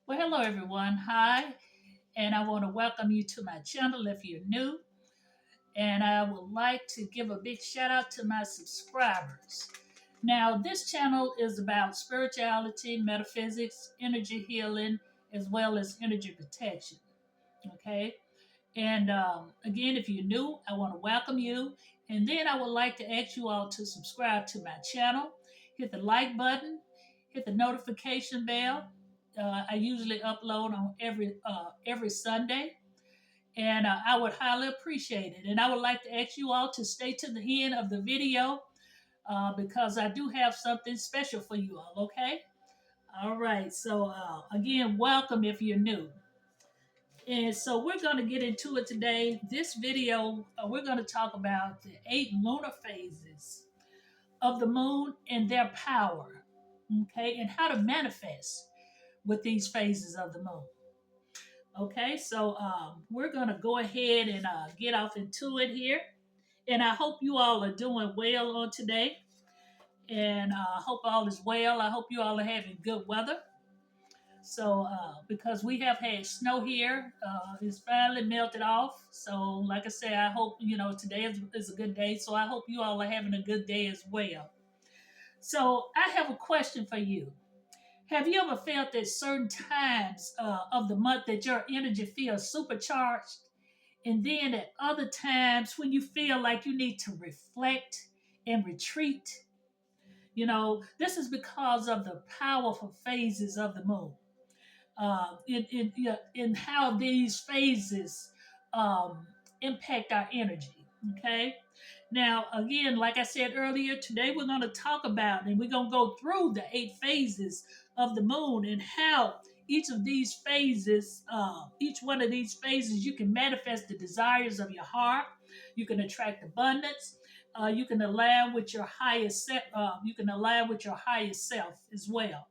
Well, hello everyone. Hi, and I want to welcome you to my channel if you're new. And I would like to give a big shout out to my subscribers. Now, this channel is about spirituality, metaphysics, energy healing, as well as energy protection. Okay. And again, if you're new, I want to welcome you. And then I would like to ask you all to subscribe to my channel, hit the like button, hit the notification bell. I usually upload on every Sunday, and I would highly appreciate it. And I would like to ask you all to stay to the end of the video because I do have something special for you all. Okay. All right. So again, welcome if you're new. And so we're going to get into it today. This video, we're going to talk about the 8 lunar phases of the moon and their power, okay, and how to manifest with these phases of the moon. Okay, so we're going to go ahead and get off into it here. And I hope you all are doing well on today. And I hope all is well. I hope you all are having good weather. So, because we have had snow here, it's finally melted off. So, like I said, I hope, today is a good day. So, I hope you all are having a good day as well. So, I have a question for you. Have you ever felt that certain times of the month that your energy feels supercharged? And then at other times when you feel like you need to reflect and retreat? This is because of the powerful phases of the moon in how these phases um, impact our energy. Okay. Now, again, like I said earlier, today we're going to talk about and we're going to go through the 8 phases of the moon and how each of these phases, each one of these phases, you can manifest the desires of your heart. You can attract abundance. You can align with your highest. You can align with your highest self as well.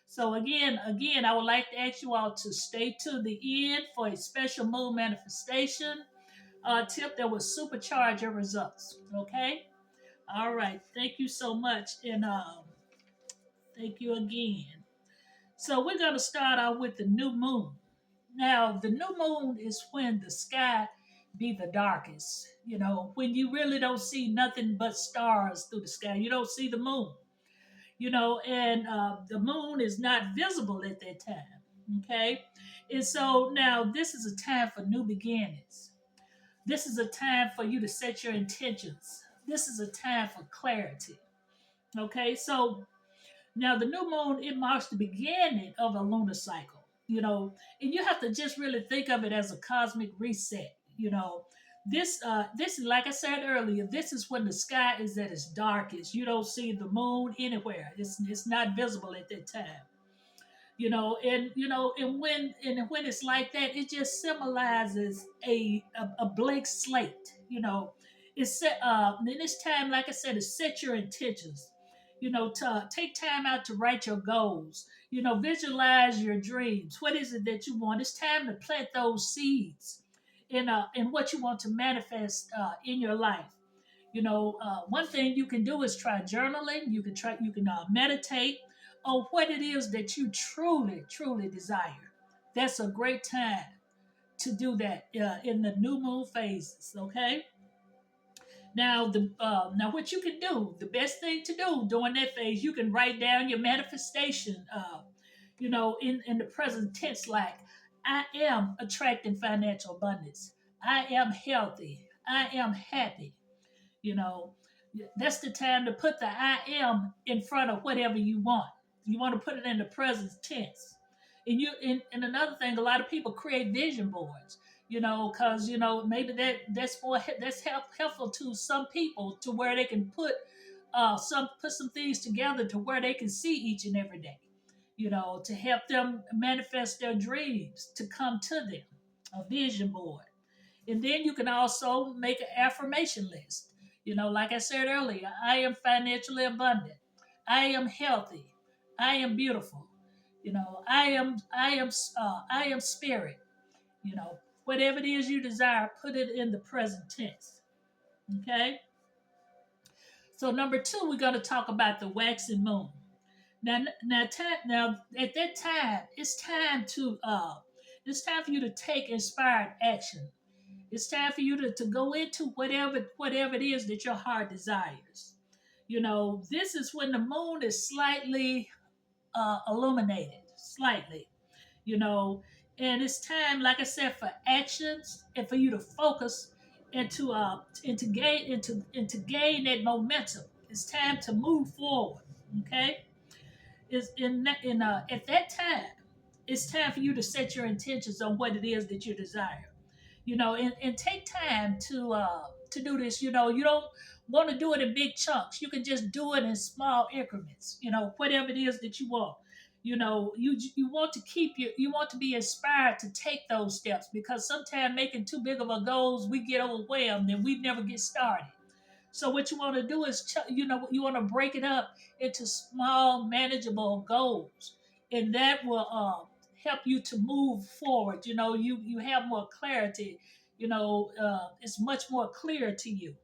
So again, I would like to ask you all to stay to the end for a special moon manifestation tip that will supercharge your results. Okay. All right. Thank you so much, and thank you again. So we're going to start out with the new moon. Now, the new moon is when the sky be the darkest. When you really don't see nothing but stars through the sky. You don't see the moon. And the moon is not visible at that time. Okay. And so now this is a time for new beginnings. This is a time for you to set your intentions. This is a time for clarity. Okay. So now the new moon, it marks the beginning of a lunar cycle, and you have to just really think of it as a cosmic reset. This like I said earlier, this is when the sky is at its darkest. You don't see the moon anywhere. It's not visible at that time. And when it's like that, it just symbolizes a blank slate. It's set in this time, like I said, is set your intentions. To take time out to write your goals. Visualize your dreams. What is it that you want? It's time to plant those seeds in what you want to manifest in your life. One thing you can do is try journaling. You can meditate on what it is that you truly, truly desire. That's a great time to do that in the new moon phases. Okay. Now what you can do, the best thing to do during that phase, you can write down your manifestation. In the present tense, like I am attracting financial abundance. I am healthy. I am happy. You know, that's the time to put the I am in front of whatever you want. You want to put it in the present tense. And another thing, a lot of people create vision boards. Because maybe helpful to some people to where they can put some things together to where they can see each and every day. To help them manifest their dreams to come to them. A vision board. And then you can also make an affirmation list. Like I said earlier, I am financially abundant. I am healthy. I am beautiful. I am spirit. Whatever it is you desire, put it in the present tense. Okay. So number 2, we're going to talk about the waxing moon. Now at that time, it's time for you to take inspired action. It's time for you to go into whatever it is that your heart desires. This is when the moon is slightly illuminated, slightly. You know, and it's time, like I said, for actions and for you to focus and to gain that momentum. It's time to move forward. Okay, is in at that time, it's time for you to set your intentions on what it is that you desire. And take time to do this. You don't want to do it in big chunks. You can just do it in small increments. Whatever it is that you want. You want to you want to be inspired to take those steps, because sometimes making too big of a goals, we get overwhelmed and we never get started. So what you want to do is, you want to break it up into small, manageable goals, and that will help you to move forward. You have more clarity. It's much more clear to you.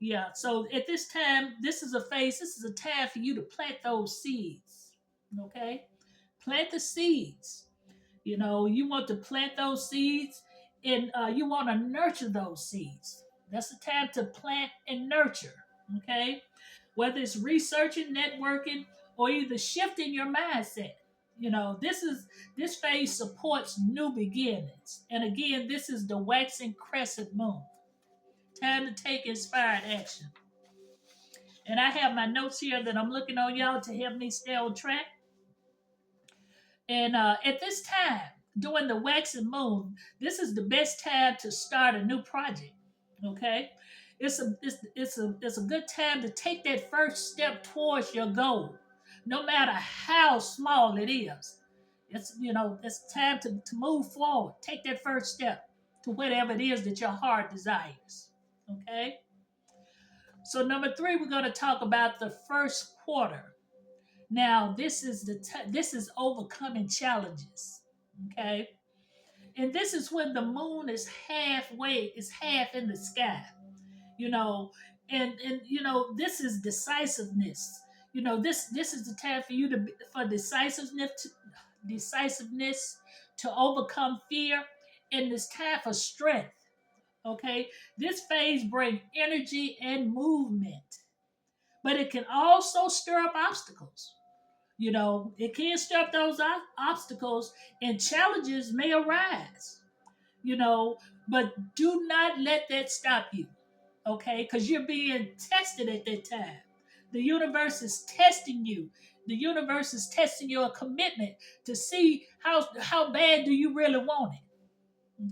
Yeah. So at this time, this is a phase. This is a time for you to plant those seeds. Okay, plant the seeds. You want to plant those seeds, and you want to nurture those seeds. That's the time to plant and nurture. Okay, whether it's researching, networking, or either shifting your mindset. This phase supports new beginnings. And again, this is the waxing crescent moon. Time to take inspired action. And I have my notes here that I'm looking on y'all to help me stay on track. And at this time, during the waxing moon, this is the best time to start a new project. Okay, it's a good time to take that first step towards your goal, no matter how small it is. It's time to move forward. Take that first step to whatever it is that your heart desires. Okay. So number three, we're going to talk about the first quarter. Now, this is overcoming challenges, okay? And this is when the moon is half in the sky, you know, and this is decisiveness. This is the time for you for decisiveness to overcome fear, and this time for strength. Okay, this phase brings energy and movement, but it can also stir up obstacles. It can stir up those obstacles, and challenges may arise, you know, but do not let that stop you, okay? Because you're being tested at that time. The universe is testing you. The universe is testing your commitment to see how bad do you really want it.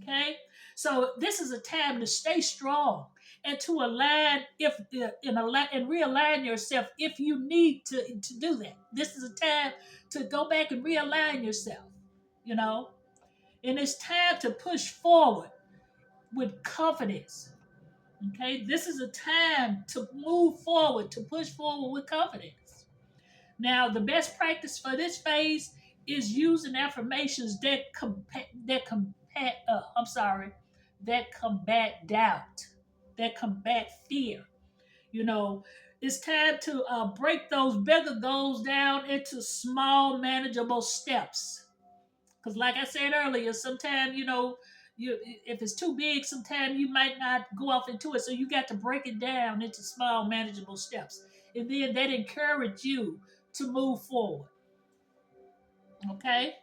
Okay, so this is a time to stay strong and to align and realign yourself if you need to do that. This is a time to go back and realign yourself. You know, and it's time to push forward with confidence. Okay, this is a time to move forward, to push forward with confidence. Now, the best practice for this phase is using affirmations that combat doubt, that combat fear. You know, it's time to break those bigger goals down into small, manageable steps. Because, like I said earlier, sometimes if it's too big, sometimes you might not go off into it. So you got to break it down into small, manageable steps, and then that encourage you to move forward. Okay.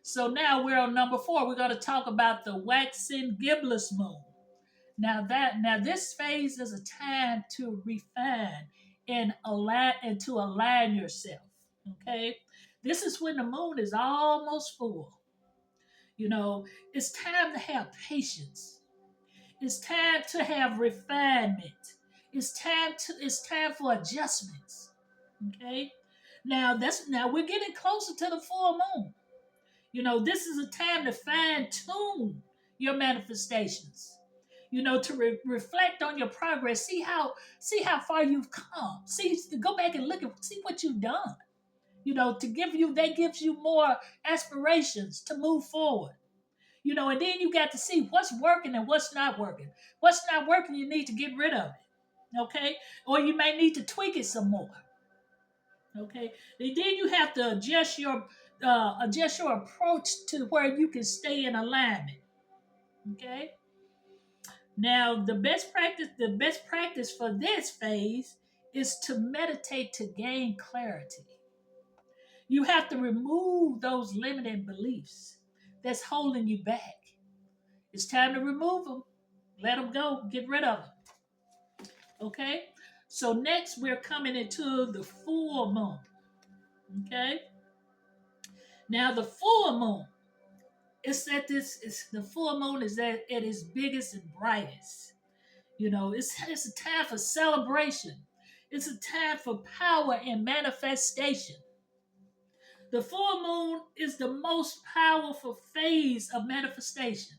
So now we're on number four. We're going to talk about the waxing gibbous moon. Now this phase is a time to refine and to align yourself. Okay. This is when the moon is almost full. You know, it's time to have patience. It's time to have refinement. It's time for adjustments. Okay. Now we're getting closer to the full moon. This is a time to fine tune your manifestations. To reflect on your progress, see how far you've come. Go back and look at see what you've done. To give you that gives you more aspirations to move forward. And then you got to see what's working and what's not working. What's not working, you need to get rid of it. Okay, or you may need to tweak it some more. Okay, and then you have to adjust your approach to where you can stay in alignment. Okay. Now the best practice for this phase is to meditate to gain clarity. You have to remove those limiting beliefs that's holding you back. It's time to remove them. Let them go. Get rid of them. Okay? So next we're coming into the full moon. Okay? Now the full moon, it's that this is the full moon is at its biggest and brightest. It's a time for celebration. It's a time for power and manifestation. The full moon is the most powerful phase of manifestation.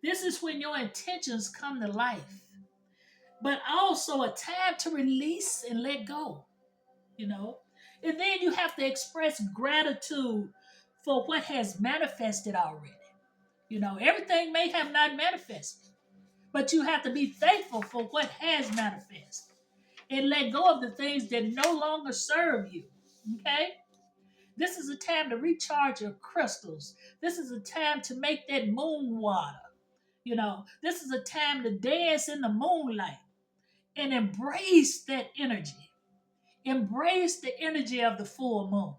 This is when your intentions come to life, but also a time to release and let go, you know. And then you have to express gratitude for what has manifested already. Everything may have not manifested, but you have to be thankful for what has manifested and let go of the things that no longer serve you. Okay? This is a time to recharge your crystals. This is a time to make that moon water. This is a time to dance in the moonlight and embrace that energy. Embrace the energy of the full moon.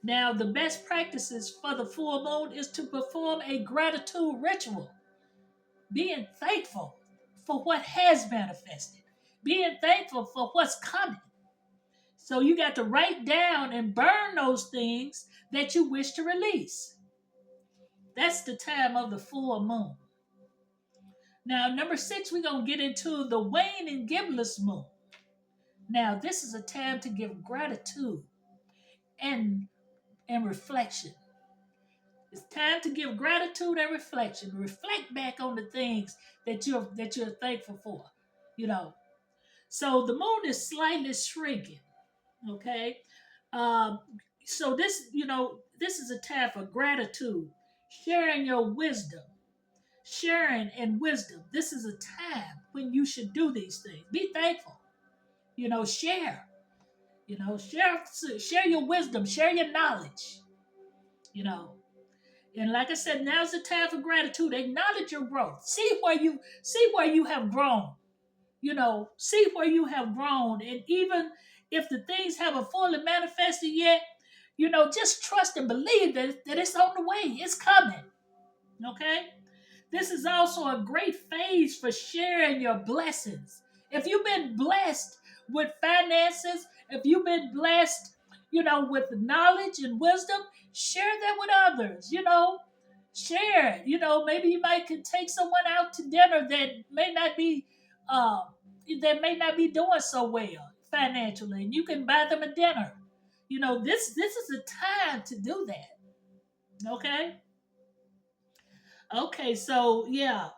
Now, the best practices for the full moon is to perform a gratitude ritual, being thankful for what has manifested, being thankful for what's coming. So, you got to write down and burn those things that you wish to release. That's the time of the full moon. Now, number 6, we're going to get into the wane and gibless moon. Now, this is a time to give gratitude and reflection. It's time to give gratitude and reflection. Reflect back on the things that you're thankful for. You know. So the moon is slightly shrinking. Okay. Um, so this is a time for gratitude, sharing your wisdom, sharing and wisdom. This is a time when you should do these things. Be thankful. Share. Share your wisdom, share your knowledge. You know, and like I said, now's the time for gratitude. Acknowledge your growth. See where you have grown. See where you have grown, and even if the things haven't fully manifested yet, just trust and believe that it's on the way. It's coming. Okay. This is also a great phase for sharing your blessings. If you've been blessed with finances, if you've been blessed, with knowledge and wisdom, share that with others. Share it. Maybe you might can take someone out to dinner uh, that may not be doing so well financially, and you can buy them a dinner. This is a time to do that. Okay. Okay, so yeah,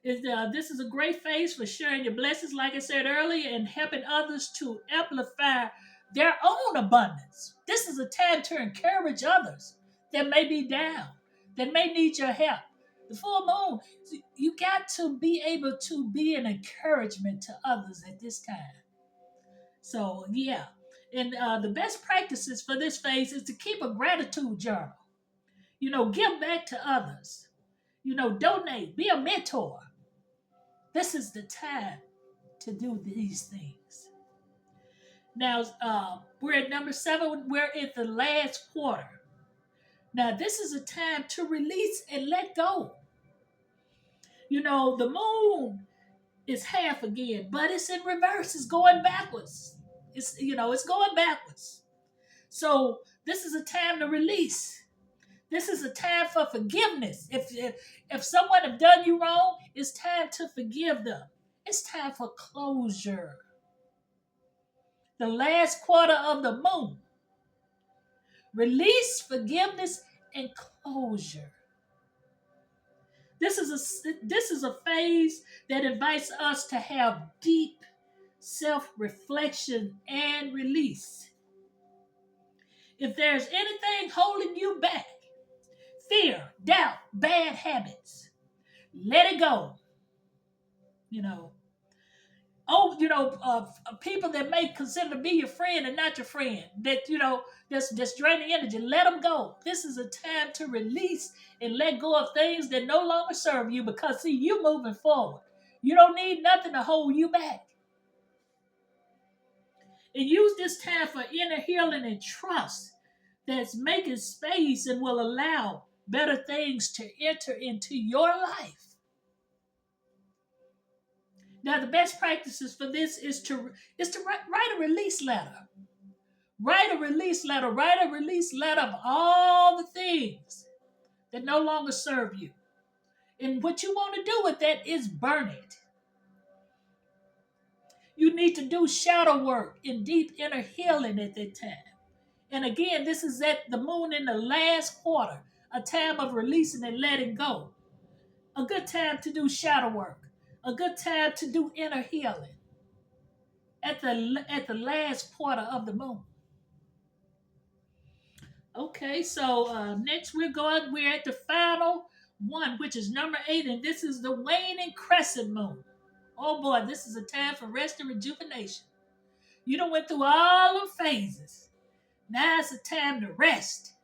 this is a great phase for sharing your blessings, like I said earlier, and helping others to amplify their own abundance. This is a time to encourage others that may be down, that may need your help. The full moon, you got to be able to be an encouragement to others at this time. So yeah, and the best practices for this phase is to keep a gratitude journal. Give back to others. Donate, be a mentor. This is the time to do these things. Now, we're at number 7. We're at the last quarter. Now, this is a time to release and let go. The moon is half again, but it's in reverse. It's going backwards. It's going backwards. So this is a time to release. This is a time for forgiveness. If someone have done you wrong, it's time to forgive them. It's time for closure. The last quarter of the moon. Release, forgiveness, and closure. This is a phase that invites us to have deep self-reflection and release. If there's anything holding you back, fear, doubt, bad habits, let it go. You know, oh, people that may consider to be your friend and not your friend, that that's draining energy. Let them go. This is a time to release and let go of things that no longer serve you, because see, you moving forward. You don't need nothing to hold you back. And use this time for inner healing and trust that's making space and will allow better things to enter into your life. Now, the best practices for this is to write a release letter. Write a release letter. Write a release letter of all the things that no longer serve you. And what you want to do with that is burn it. You need to do shadow work and deep inner healing at that time. And again, this is at the moon in the last quarter, a time of releasing and letting go. A good time to do shadow work. A good time to do inner healing at the last quarter of the moon. Okay, so next we're at the final one, which is number 8, and this is the waning crescent moon. Oh boy, this is a time for rest and rejuvenation. You done went through all the phases. Now it's a time to rest.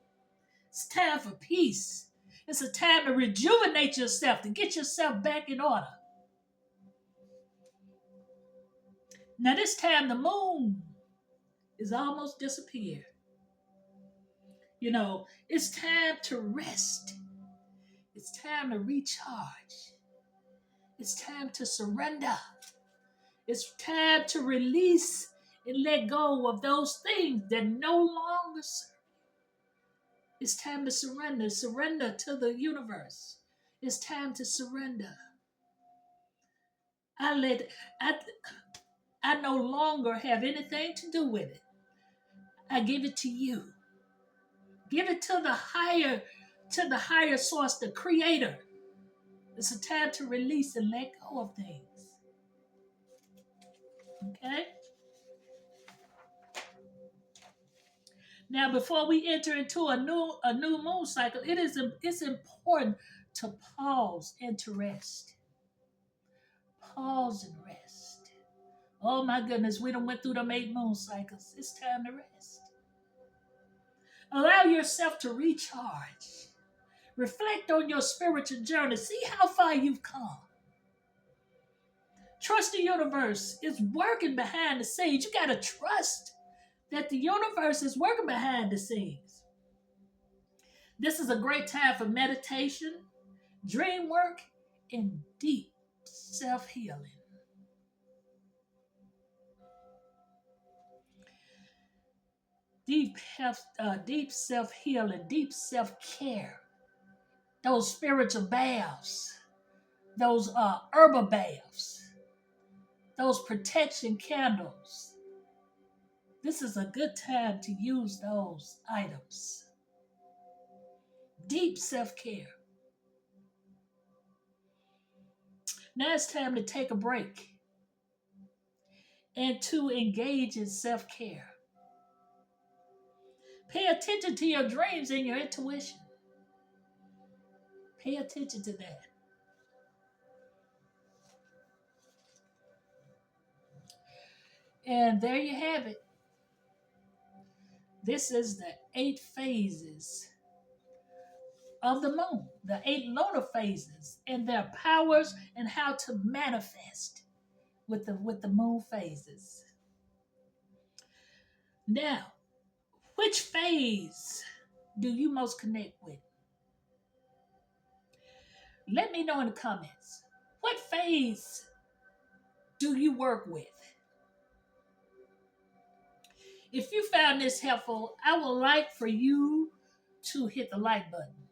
It's time for peace. It's a time to rejuvenate yourself, to get yourself back in order. Now this time the moon is almost disappeared. It's time to rest. It's time to recharge. It's time to surrender. It's time to release and let go of those things that no longer serve. It's time to surrender. Surrender to the universe. It's time to surrender. I let I I no longer have anything to do with it. I give it to you. Give it to the higher source, the creator. It's a time to release and let go of things. Okay? Now, before we enter into a new moon cycle, it's important to pause and to rest. Pause and rest. Oh my goodness, we done went through them 8 moon cycles. It's time to rest. Allow yourself to recharge. Reflect on your spiritual journey. See how far you've come. Trust the universe is working behind the scenes. You got to trust that the universe is working behind the scenes. This is a great time for meditation, dream work, and deep self healing. Deep self healing, deep self care. Those spiritual baths, those herbal baths, those protection candles. This is a good time to use those items. Deep self care. Now it's time to take a break and to engage in self care. Pay attention to your dreams and your intuition. Pay attention to that. And there you have it. This is the 8 phases of the moon, the 8 lunar phases, and their powers and how to manifest with the moon phases. Now, which phase do you most connect with? Let me know in the comments. What phase do you work with? If you found this helpful, I would like for you to hit the like button,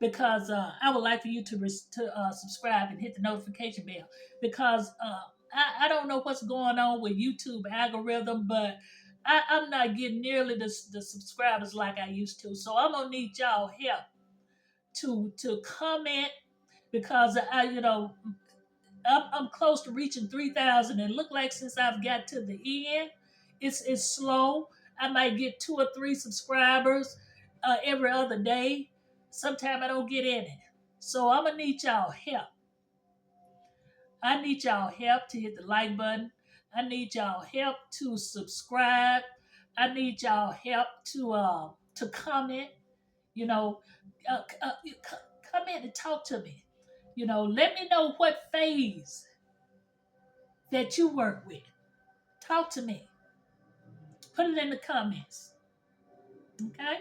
because I would like for you to subscribe and hit the notification bell, because I don't know what's going on with YouTube algorithm, but I'm not getting nearly the subscribers like I used to. So I'm gonna need y'all help to comment, because I'm close to reaching 3,000, and look like since I've got to the end, it's slow. I might get 2 or 3 subscribers every other day. Sometimes I don't get any. So I'm gonna need y'all help. I need y'all help to hit the like button. I need y'all help to subscribe. I need y'all help to comment. You know, come in and talk to me. Let me know what phase that you work with. Talk to me. Put it in the comments. Okay?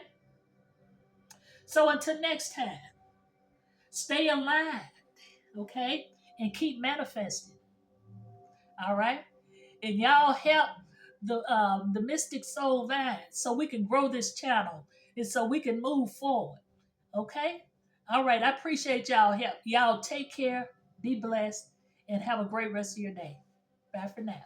So until next time, stay alive, okay? And keep manifesting. All right? And y'all help the Mystic Soul Vine so we can grow this channel and so we can move forward. Okay? All right. I appreciate y'all help. Y'all take care, be blessed, and have a great rest of your day. Bye for now.